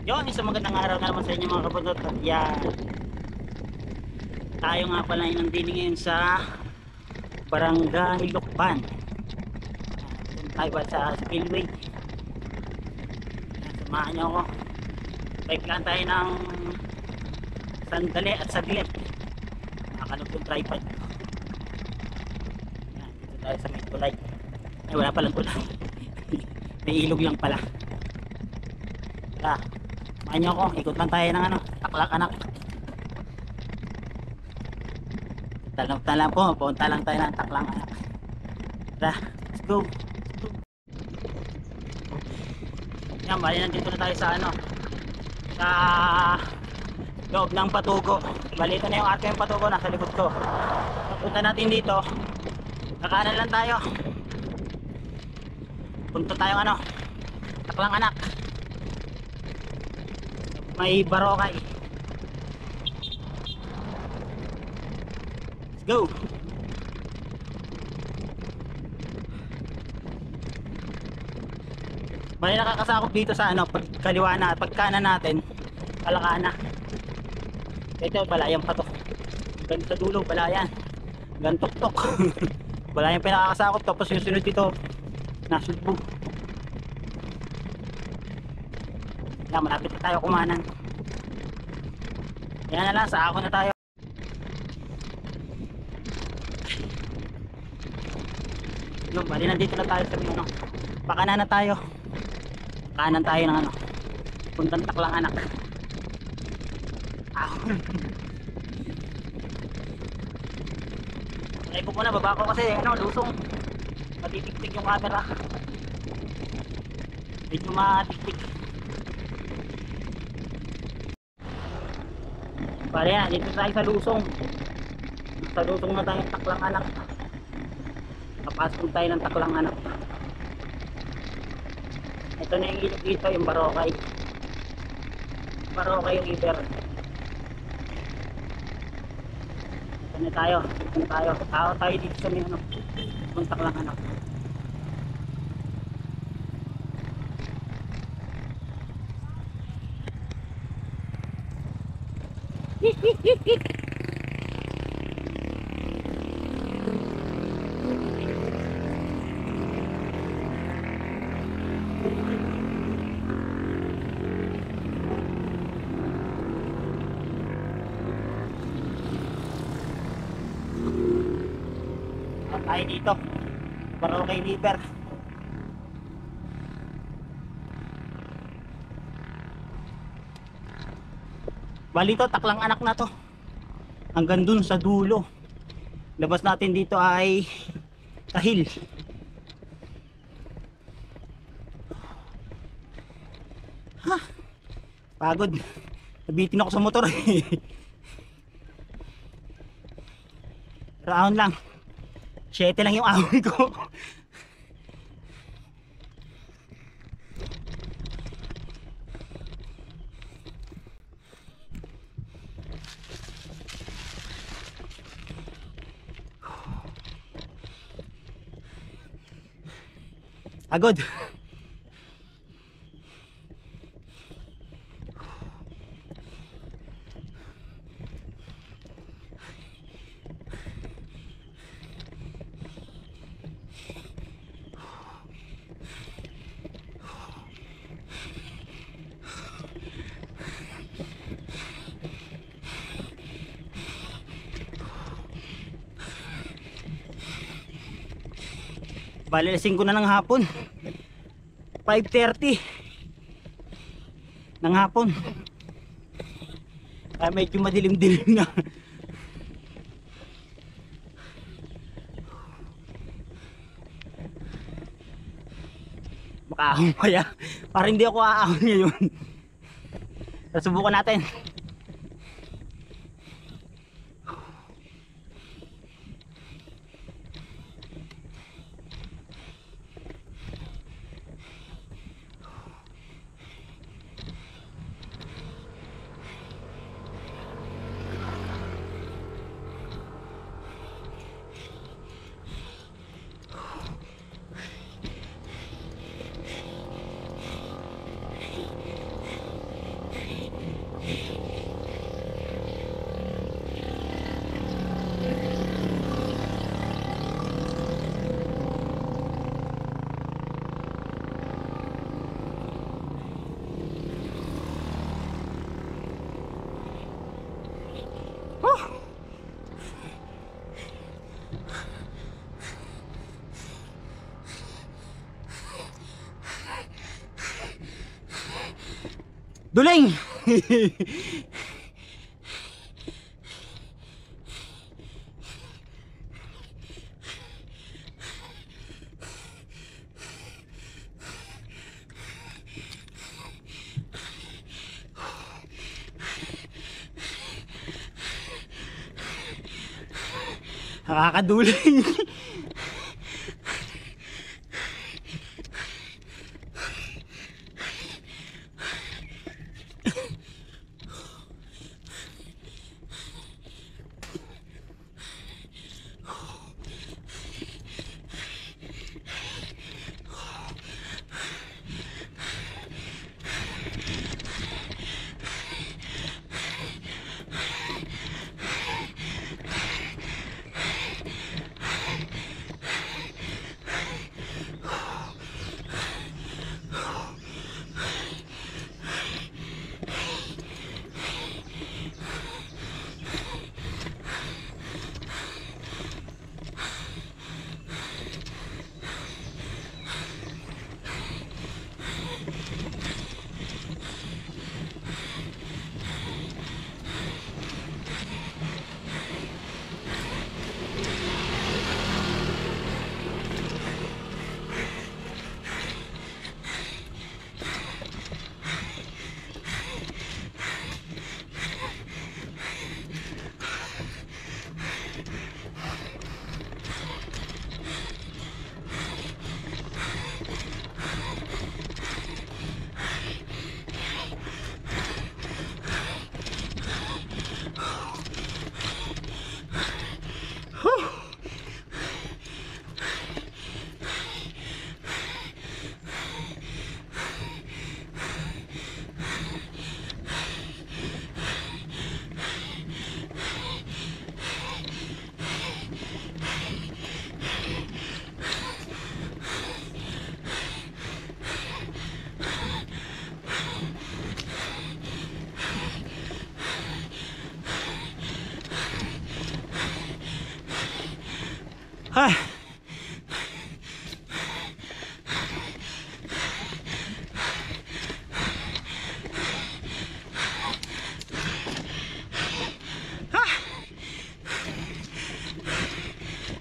Yon, isang magandang araw na naman sa inyo mga kabunot. At yan, tayo nga pala ay nandini ngayon sa Barangay Lukban. Tayo ba sa Spillway? Yan, samahan nyo ako. Bike lang tayo ng sandali at saglit. Nakakalog yung tripod. Yan, dito tayo sa may tulay. Ay, wala palang tulay. May ilog lang pala. Tara, samahan nyo ako. Ikot lang tayo ng taklak anak. Tanong lang po, punta lang tayo ng taklang anak. Tara, let's go. Yan, bali nandito na tayo sa sa loob ng Patugo. Bali ito na yung ating Patugo, nasa likod ko. Punta natin dito, kakanan lang tayo. Punta tayong taklang anak. May Barokay. Go! Bali nakakasakop dito sa pagkaliwa na, pagkanan natin, Kalakana. Ito, balayan pa to. Ganito sa dulo, balayan. Gantok-tok. Balayan pa nakakasakop, tapos yung sunod dito, Nasugbu. Yan, malapit na tayo kumanan. Yan na lang, sa ako na tayo. Yung bali nandito na tayo sa pakanan na tayo. Kanan tayo ng puntang taklang anak. Ay ko muna, baba ko kasi lusong. Matitiktik yung camera. Medyo matiktik. Bali na, dito tayo sa lusong. Sa lusong na tayo ng taklang anak. Kapasok tayo ng taklang anak. Ito na yung ilog dito, yung Barokay. Barokay River. Ito na tayo. Tao tayo dito sa may taklang anak. Tayo dito, Barokay River. Bali to, taklang anak na to. Hanggang dun sa dulo. Labas natin dito ay Tahil. Ha, pagod. Nabitin ako sa motor. Round lang. 7 lang yung ahon ko. Agod. Bali, 5 na ng hapon. 5:30 ng hapon. Ay, medyo madilim-dilim na. Makaahon kaya. Para hindi ako aahon ngayon. Subukan natin. Duling! Nakakaduling. Ay.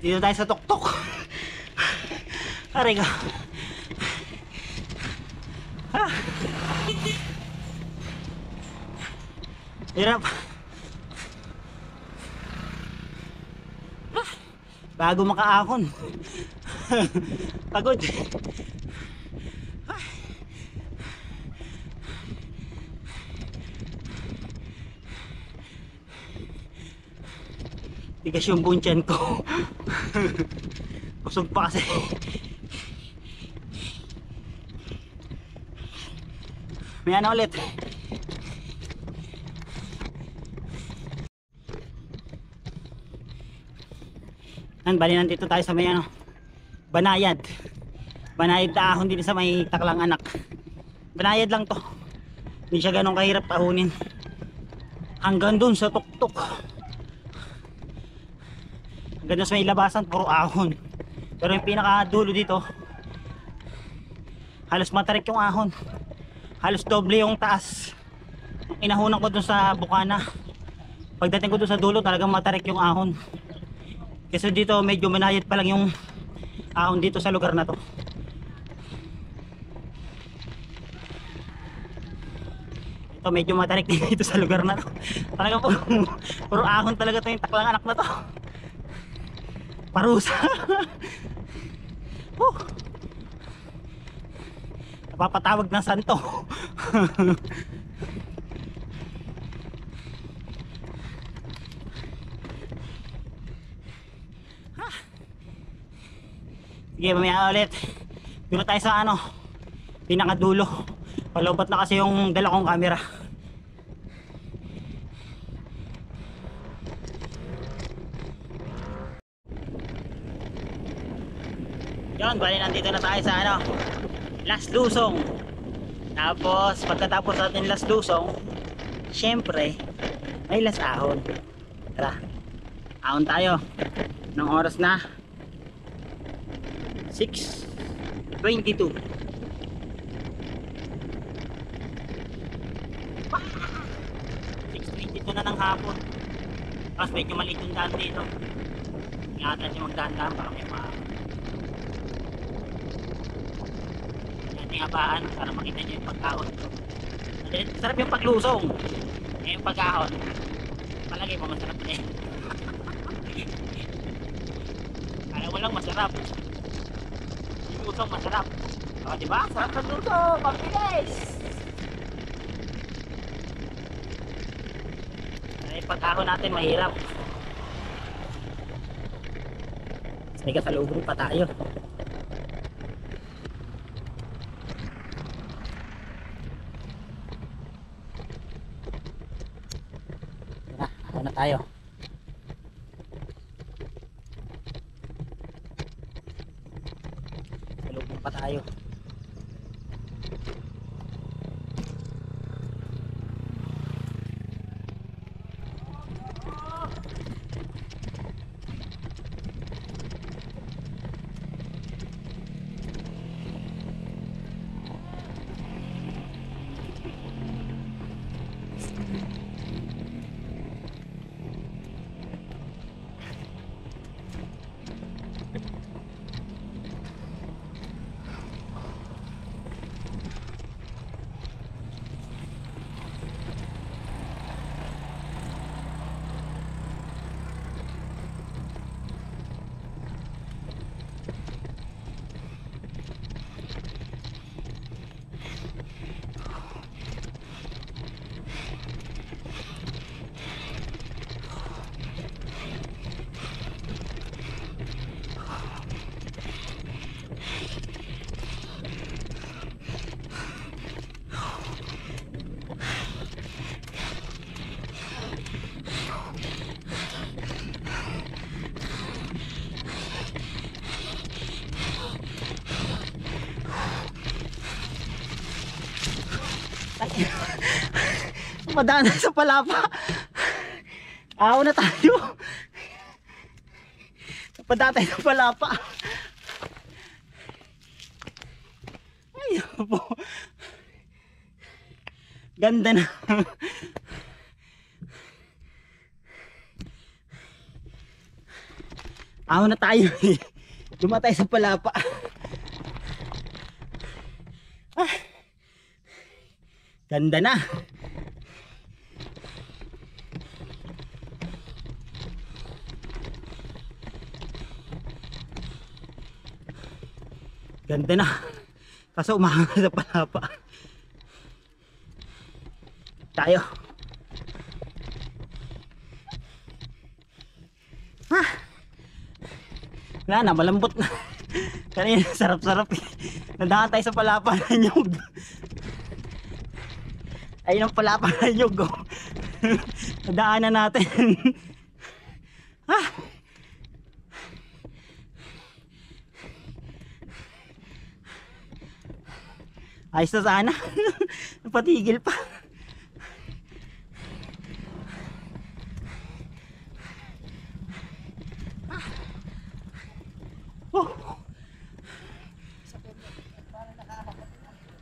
Dito tayo sa tuktok. Aray ka. Hirap. Bago makaahon. Pagod. Tigas yung buong tiyan ko. Busog pa kasi. May ano ulit. Bali nandito tayo sa may ano, Banayad. Banayad na ahon dito sa may Taklang Anak. Banayad lang to. Hindi siya ganun kahirap ahunin. Hanggang dun sa tuktok. Hanggang dun sa may labasan puro ahon. Pero yung pinakadulo dito halos matarik yung ahon. Halos doble yung taas. Inahunan ko dun sa bukana. Pagdating ko dun sa dulo talagang matarik yung ahon. Kasi dito medyo manayad pa lang yung ahon dito sa lugar na to. Ito medyo matarik din dito sa lugar na to. Talagang puro ahon talaga to yung Taklang Anak na to. Parusa. Napapatawag ng santo. Sige, mamaya ulit. Dito tayo sa ano, pinakadulo. Palobat na kasi yung dala kong camera. Yan, bali nandito na tayo sa ano, Las Lusong. Tapos pagkatapos natin Las Lusong, syempre may Las Ahon. Tara, ahon tayo ng oras na 6:22. 6:22 na ng hapon. Tapos medyo maliit yung daan dito. Ingatan siya magdaan-daan para may ating abaan para makita nyo yung pagkaon. Sarap yung paglusong. Yung pagkaon. Palagi pa masarap na eh. Kaya walang masarap. Yung lusong masarap. O diba? Sarap ng lusong. Pagpilis! Yung pagkaon natin mahirap. May kasalubong pa tayo. Ako na tayo. Kasalubong pa tayo. Madaan sa palapa. Aw na tayo. Padaan tayo sa palapa. Ay po. Ganda na. Aw na tayo. Dumatay sa palapa. Ah. Ganda na. Ganda na. Kaso umahanga sa palapa. Tayo. Ah. Wala na, malambot na. Kanina sarap-sarap eh. Nadaan tayo sa palapa na nyug. Ayun ang palapa na nyug oh. Nadaanan natin. Ah. Ayos na sana. Napatigil pa. Oh.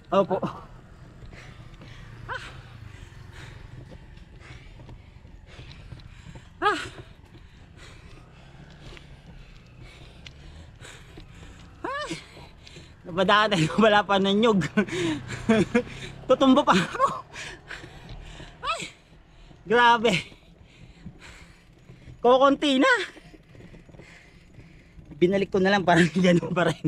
Opo. Ah. Napadaan tayo, wala pa ng nyug. Tutumba pa ako. Ay, grabe. Kukunti na. Binalik ko na lang parang gano'n pa rin.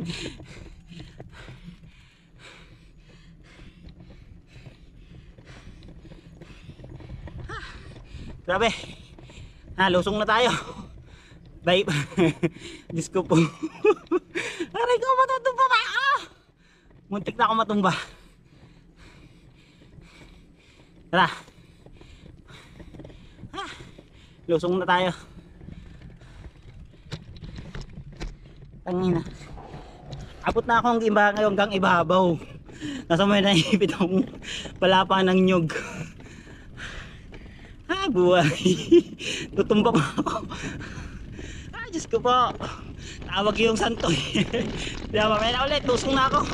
Grabe. Lusong na tayo. Bye. Diyos ko po. Aray ko, matutumba pa ako. Muntik na ako matumba. Tara. Lusong na tayo. Tangina. Abot na ako hanggang ibabaw. Nasa may naipit akong palapa ng nyug. Buhay. Tutumba pa ako. Diyos ko po. Tawag yung santo. Mamaya na ulit, lusong na ako.